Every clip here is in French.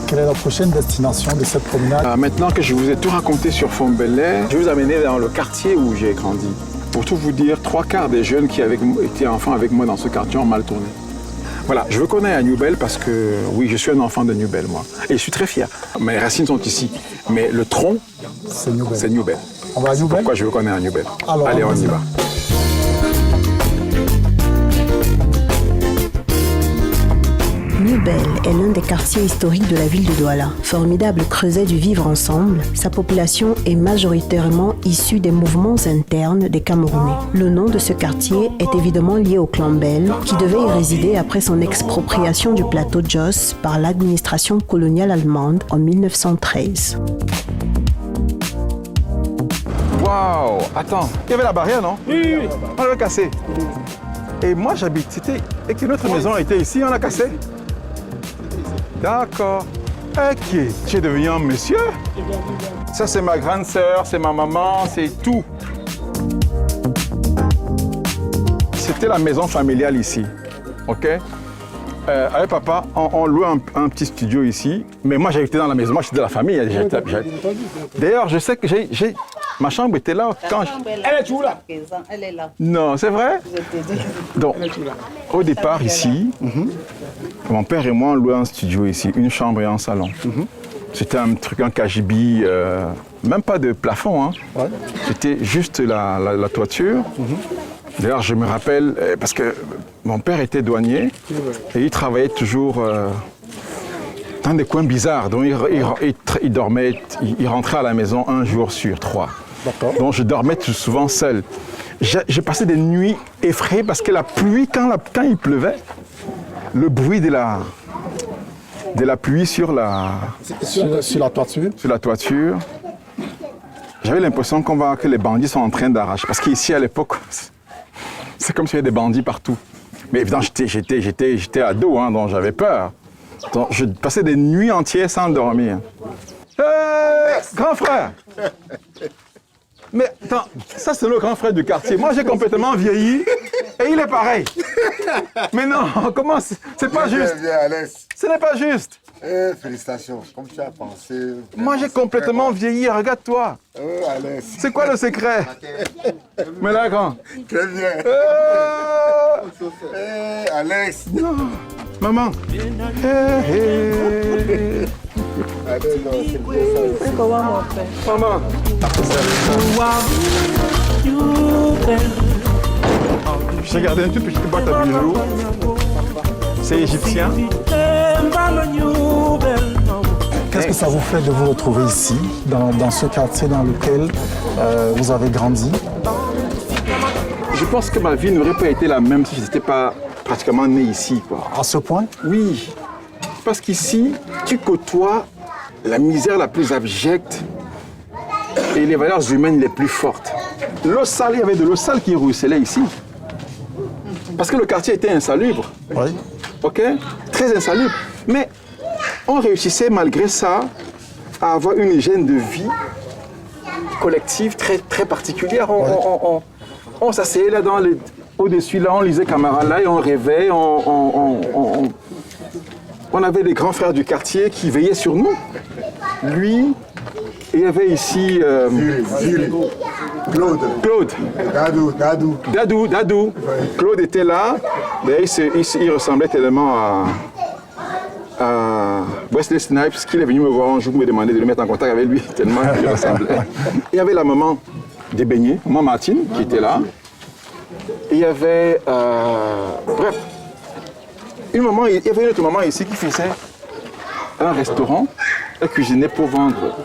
quelle est la prochaine destination de cette promenade? Maintenant que je vous ai tout raconté sur Fonbellait, je vais vous amener dans le quartier où j'ai grandi. Pour tout vous dire, 3/4 des jeunes qui étaient enfants avec moi dans ce quartier ont mal tourné. Voilà, je veux qu'on aille à Newbel parce que, oui, je suis un enfant de Newbel, moi. Et je suis très fier. Mes racines sont ici. Mais le tronc, c'est Newbel. C'est Newbel. On va à Newbel? Pourquoi je veux qu'on aille à Newbel? Alors, allez, on y va. Newbel est l'un des quartiers historiques de la ville de Douala. Formidable creuset du vivre ensemble, sa population est majoritairement issue des mouvements internes des Camerounais. Le nom de ce quartier est évidemment lié au clan Bell, qui devait y résider après son expropriation du plateau de Jos par l'administration coloniale allemande en 1913. Waouh! Attends, il y avait la barrière, non? Oui. On l'a cassée. Et moi, et que notre maison était ici, on l'a cassée? D'accord. Ok, tu es devenu un monsieur? Ça, c'est ma grande sœur, c'est ma maman, c'est tout. C'était la maison familiale ici, ok? Avec papa, on louait un petit studio ici, mais moi, j'habitais dans la maison, moi, j'étais de la famille. D'ailleurs, je sais que ma chambre était là quand Elle est toujours là. Elle est là. Non, c'est vrai? Donc, au départ, ici, mon père et moi, on louait un studio ici, une chambre et un salon. C'était un truc, un cagibi, même pas de plafond. Hein. Ouais. C'était juste la toiture. D'ailleurs, je me rappelle, parce que mon père était douanier et il travaillait toujours dans des coins bizarres. Donc, il dormait, il rentrait à la maison 1 jour sur 3. Donc, je dormais tout souvent seul. J'ai passé des nuits effrayées parce que la pluie, quand il pleuvait, le bruit de la pluie sur la toiture, j'avais l'impression que les bandits sont en train d'arracher. Parce qu'ici, à l'époque, c'est comme s'il y avait des bandits partout. Mais évidemment, j'étais ado, hein, donc j'avais peur. Donc, je passais des nuits entières sans dormir. Grand frère! Mais attends, ça c'est le grand frère du quartier. Moi j'ai complètement vieilli et il est pareil. Mais non, comment c'est pas juste. Ce n'est pas juste. Félicitations, comme tu as pensé. Moi j'ai complètement vieilli, regarde-toi. C'est quoi le secret? Mais là, grand. Très bien. Alex. Non. Maman. Maman. J'ai gardé une toute petite boîte à bijoux. C'est égyptien. Qu'est-ce que ça vous fait de vous retrouver ici, dans ce quartier dans lequel vous avez grandi? Je pense que ma vie n'aurait pas été la même si je n'étais pas pratiquement né ici, quoi. À ce point? Oui. Parce qu'ici, tu côtoies la misère la plus abjecte et les valeurs humaines les plus fortes. L'eau sale, il y avait de l'eau sale qui ruisselait ici. Parce que le quartier était insalubre. Oui. OK? Très insalubre. Mais on réussissait malgré ça à avoir une hygiène de vie collective très, très particulière. On s'asseyait là au-dessus, là, on lisait Camara là et on rêvait. On avait des grands frères du quartier qui veillaient sur nous. Lui, il y avait ici... Claude. Dadou. Claude était là. D'ailleurs, il ressemblait tellement à Wesley Snipes qu'il est venu me voir un jour me demander de le mettre en contact avec lui, tellement il ressemblait. Il y avait la maman des beignets, maman Martine, qui était là. Il y avait... bref. Il y avait une autre maman ici qui faisait un restaurant. Elle cuisinait pour vendre.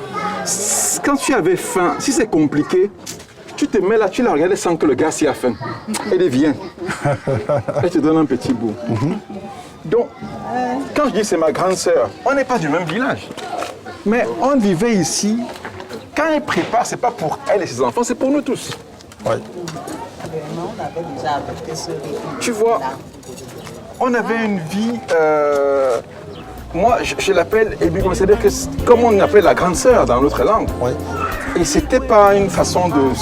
Quand tu avais faim, si c'est compliqué, tu te mets là, tu la regardes sans que le gars s'y a faim. Elle vient. Elle te donne un petit bout. Donc, quand je dis c'est ma grande sœur, on n'est pas du même village. Mais on vivait ici. Quand elle prépare, c'est pas pour elle et ses enfants, c'est pour nous tous. Oui. Tu vois, on avait une vie, moi je l'appelle, c'est-à-dire que comme on appelle la grande sœur dans notre langue. Oui. Et c'était pas une façon de,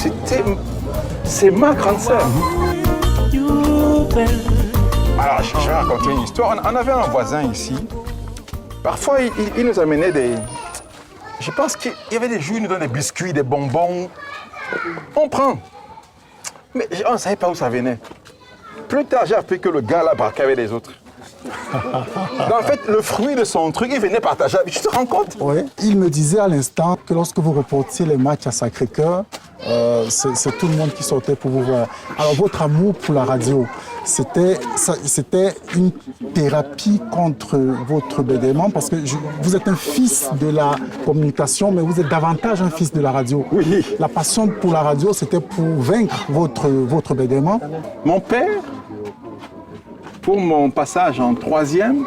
c'est ma grande sœur. Alors je vais raconter une histoire. On avait un voisin ici Parfois, il nous amenait des... Je pense qu'il y avait des jours, il nous donnait des biscuits, des bonbons. On prend. Mais on ne savait pas où ça venait. Plus tard, j'ai appris que le gars là braquait avec les autres. Donc, en fait, le fruit de son truc, il venait partager. Tu te rends compte? Oui. Il me disait à l'instant que lorsque vous reportiez les matchs à Sacré-Cœur, c'est tout le monde qui sortait pour vous voir. Alors, votre amour pour la radio, c'était une thérapie contre votre bégaiement parce que vous êtes un fils de la communication, mais vous êtes davantage un fils de la radio. Oui. La passion pour la radio, c'était pour vaincre votre bégaiement. Mon père, pour mon passage en 3e,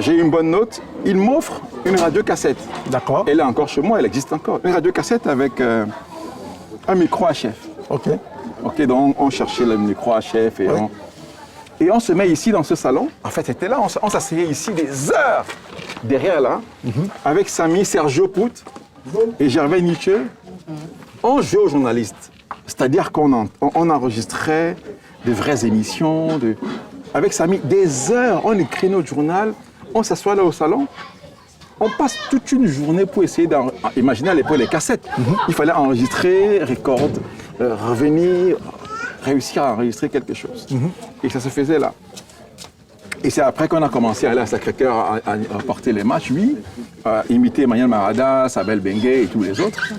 j'ai eu une bonne note. Il m'offre une radiocassette. D'accord. Elle est encore chez moi, elle existe encore. Une radiocassette avec un micro HF. OK. Ok, donc on cherchait le micro HF et on se met ici dans ce salon. En fait, c'était là, on s'asseyait ici des heures derrière là, avec Samy, Sergio Pout et Gervais Nietzsche. On jouait aux journalistes. C'est-à-dire qu'on enregistrait de vraies émissions. Avec Samy, des heures, on écrit notre journal, on s'assoit là au salon. On passe toute une journée pour essayer d'imaginer à l'époque les cassettes. Il fallait enregistrer, revenir, réussir à enregistrer quelque chose. Et ça se faisait là. Et c'est après qu'on a commencé à aller à Sacré-Cœur à porter les matchs, oui, à imiter Emmanuel Marada, Sabel Benguet et tous les autres.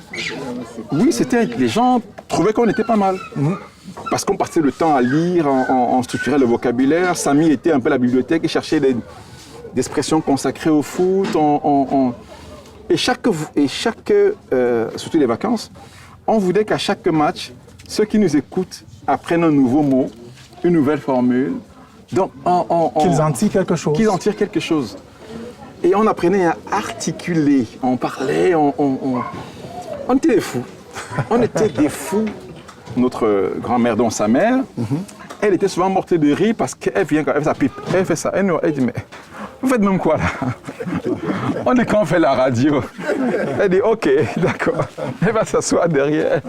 Oui, les gens trouvaient qu'on était pas mal. Parce qu'on passait le temps à lire, on structurait le vocabulaire. Samy était un peu la bibliothèque, il cherchait des expressions consacrées au foot. Et surtout les vacances, on voulait qu'à chaque match, ceux qui nous écoutent apprennent un nouveau mot, une nouvelle formule. Donc, qu'ils en tirent quelque chose. Qu'ils en tirent quelque chose. Et on apprenait à articuler. On parlait, on était des fous. On était des fous. Notre grand-mère, dont sa mère, elle était souvent morte de rire parce qu'elle vient, elle fait sa pipe, elle fait ça. Elle dit, mais vous faites même quoi là? On dit qu'on fait la radio. Elle dit, ok, d'accord. Elle va s'asseoir derrière.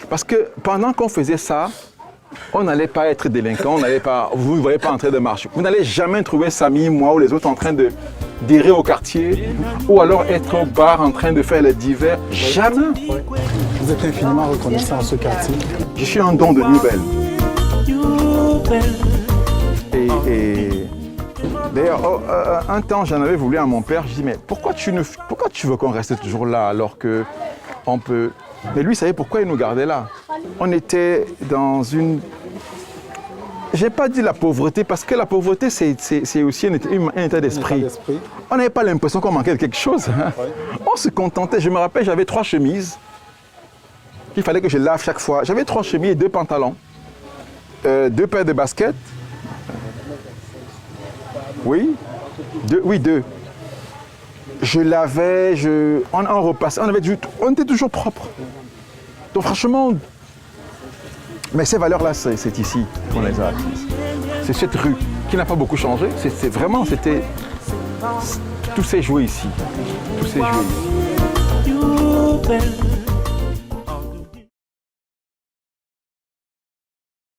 Parce que pendant qu'on faisait ça, on n'allait pas être délinquant, vous ne voyez pas en train de marcher. Vous n'allez jamais trouver Samy, moi ou les autres en train de d'errer au quartier ou alors être au bar en train de faire les divers. Jamais. Vous êtes infiniment reconnaissant à ce quartier. Je suis un don de Nouvelle. Et d'ailleurs, un temps, j'en avais voulu à mon père. Je dis, mais pourquoi tu veux qu'on reste toujours là alors qu'on peut... Mais lui, il savait pourquoi il nous gardait là. On était dans une... Je n'ai pas dit la pauvreté, parce que la pauvreté, c'est aussi un état d'esprit. On n'avait pas l'impression qu'on manquait de quelque chose. Hein. Oui. On se contentait. Je me rappelle, j'avais 3 chemises qu'il fallait que je lave chaque fois. J'avais 3 chemises et 2 pantalons, 2 paires de baskets. Oui, 2. Je lavais, on repassait, on était toujours propre. Donc franchement, mais ces valeurs-là, c'est ici qu'on les a acquises. C'est cette rue qui n'a pas beaucoup changé. Tout s'est joué ici. Tout s'est joué ici.